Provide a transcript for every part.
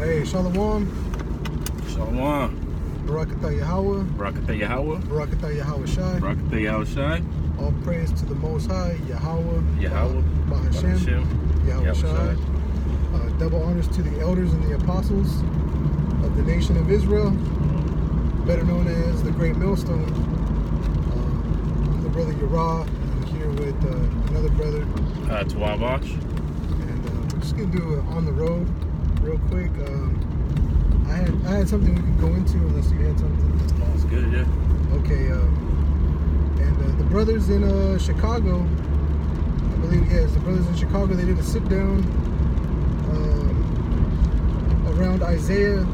Hey, Shalom. Shalom. Barakatah Yahweh. Barakatah Yahweh. Barakatah Yahweh Shai. Barakatah Yahweh Shai. All praise to the Most High, Yahweh. Yahweh. Bahashem. Yahweh Shai. Double honors to the elders and the apostles of the nation of Israel, better known as the Great Millstone. I'm the brother Yerah. I'm here with another brother, Tawabash. and we're just gonna do it on the road, real quick. I had something we could go into, unless you had something. Oh, it's good, yeah. Okay, and the brothers in Chicago, I believe, yes, the brothers in Chicago, they did a sit down around Isaiah,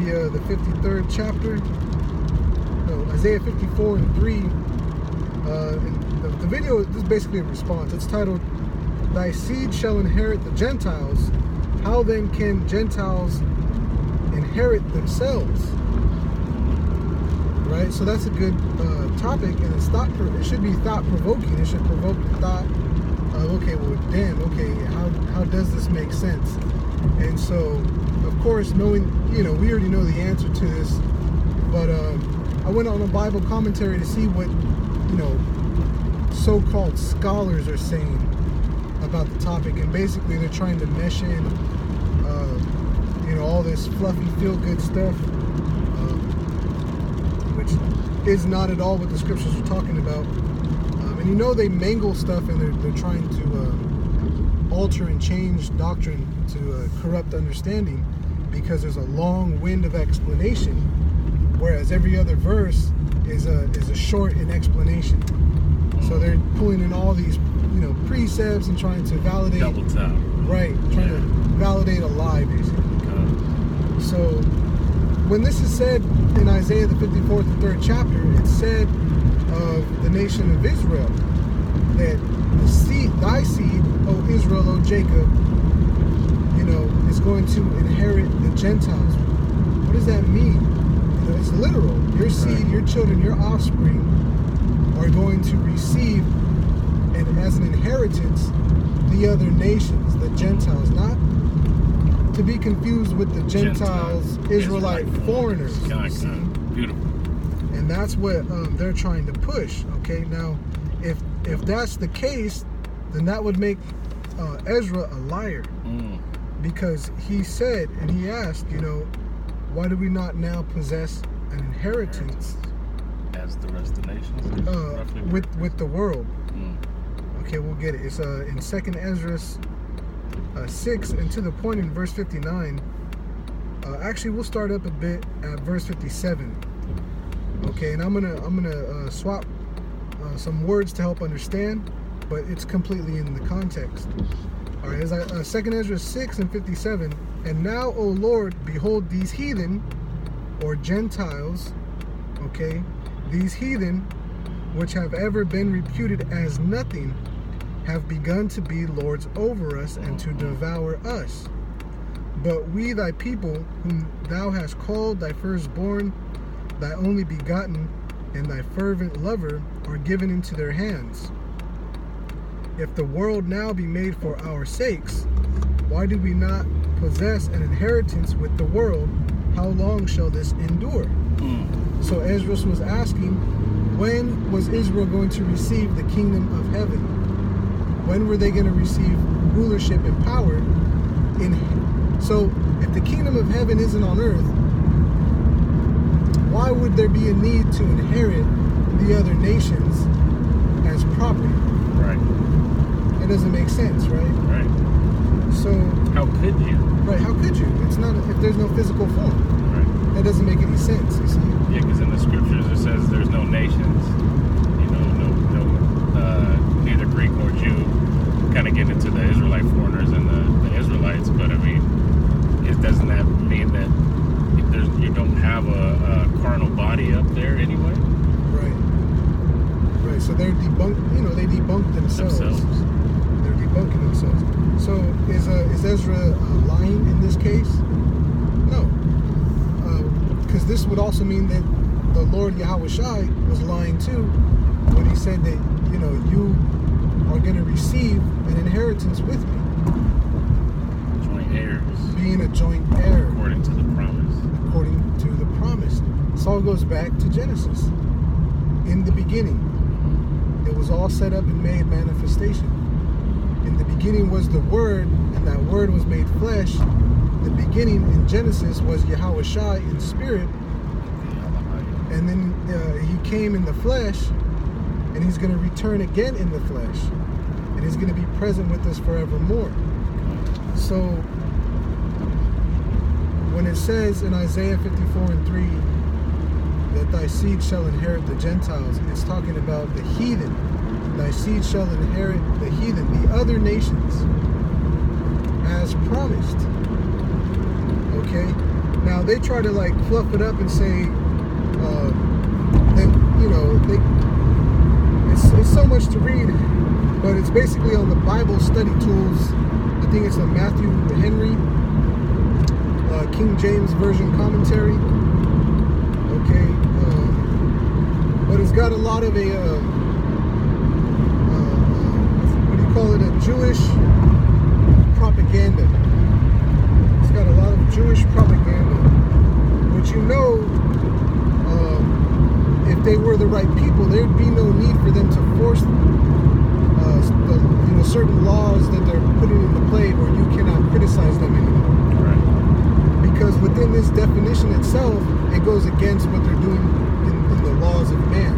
the 53rd chapter. No, Isaiah 54 and 3. And the video is basically a response. It's titled, "Thy seed shall inherit the Gentiles. How then can Gentiles inherit themselves?" Right? So that's a good topic, and it should be thought-provoking. It should provoke the thought of, okay, well, damn, okay, how does this make sense? And so, of course, knowing, we already know the answer to this, but I went on a Bible commentary to see what, so-called scholars are saying about the topic, and basically they're trying to mesh in, all this fluffy, feel-good stuff, which is not at all what the scriptures are talking about. And they mangle stuff, and they're trying to alter and change doctrine to corrupt understanding, because there's a long wind of explanation, whereas every other verse is a short in explanation. So they're pulling in all these precepts and trying to validate, double tap, right, trying to validate a lie, basically. So when this is said in Isaiah the 54th and 3rd chapter, it's said of the nation of Israel that thy seed, O Israel, O Jacob, is going to inherit the Gentiles. What does that mean? It's literal. Your seed, your children, your offspring are going to receive, and as an inheritance, the other nations, the Gentiles, not to be confused with the Gentiles, Israelite foreigners. Beautiful. And that's what they're trying to push. Okay, now if that's the case, then that would make Ezra a liar, because he said, and he asked, why do we not now possess an inheritance as the rest of the nations with the world? Okay, we'll get it. It's in 2nd Ezra 6, and to the point in verse 59. Actually, we'll start up a bit at verse 57. Okay, and I'm gonna swap some words to help understand, but it's completely in the context. All right, 2nd Ezra 6 and 57. And now, O Lord, behold, these heathen, or Gentiles, okay, these heathen, which have ever been reputed as nothing, have begun to be lords over us and to devour us. But we, thy people, whom thou hast called thy firstborn, thy only begotten, and thy fervent lover, are given into their hands. If the world now be made for our sakes, why do we not possess an inheritance with the world? How long shall this endure? So Ezra was asking, when was Israel going to receive the kingdom of heaven? When were they going to receive rulership and power? So if the kingdom of heaven isn't on earth, why would there be a need to inherit the other nations as property? Right. That doesn't make sense, right? Right. So how could you? Right, how could you? It's not, if there's no physical form. Right. That doesn't make any sense, you see? Yeah, because in the scriptures it says there's no nations, neither Greek nor Jew. Kind of getting into the Israelite foreigners and the Israelites, but I mean, doesn't that mean that you don't have a carnal body up there anyway? Right. So they're debunked. They debunked themselves. They're debunking themselves. So is Ezra lying in this case? No, because this would also mean that the Lord Yahweh Shai was lying too when he said that you are going to receive an inheritance with me. heirs. Being a joint heir. According to the promise. According to the promise. This all goes back to Genesis. In the beginning, it was all set up and made manifestation. In the beginning was the Word, and that Word was made flesh. The beginning in Genesis was Yahweh Shai in spirit. And then he came in the flesh, and he's going to return again in the flesh. And he's going to be present with us forevermore. So, when it says in Isaiah 54:3 that thy seed shall inherit the Gentiles, it's talking about the heathen. Thy seed shall inherit the heathen, the other nations, as promised. Okay? Now, they try to like fluff it up and say, that, you know, it's so much to read, but it's basically on the Bible study tools. I think it's a Matthew Henry, King James Version commentary. Okay, but it's got a lot of a, what do you call it, a Jewish propaganda. It's got a lot of Jewish propaganda, which, you know, if they were the right people, there'd be no need for them to force certain laws that they're putting into play where you cannot criticize them anymore. Right. Because within this definition itself, it goes against what they're doing in the laws of man,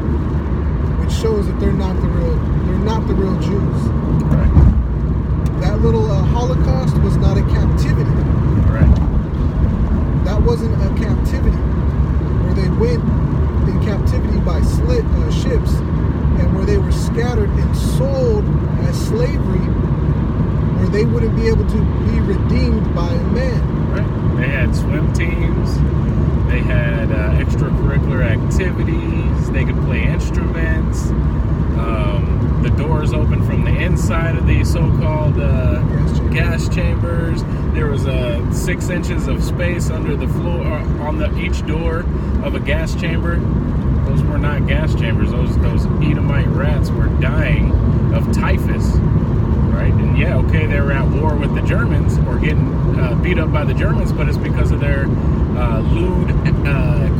which shows that they're not the real Jews. Right. That little Holocaust was not a captivity. Right. That wasn't a captivity where they went in captivity by ships, and where they were scattered and sold as slavery, where they wouldn't be able to be redeemed by a man. Right. They had swim teams. They had extracurricular activities. They could play instruments. The doors open from the inside of the so-called gas chambers. There was 6 inches of space under the floor on each door of a gas chamber. Those were not gas chambers. Those Edomite rats were dying of typhus, right? And yeah, okay, they were at war with the Germans or getting beat up by the Germans, but it's because of their lewd,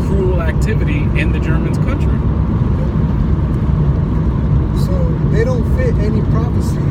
cruel activity in the Germans' country. So they don't fit any prophecy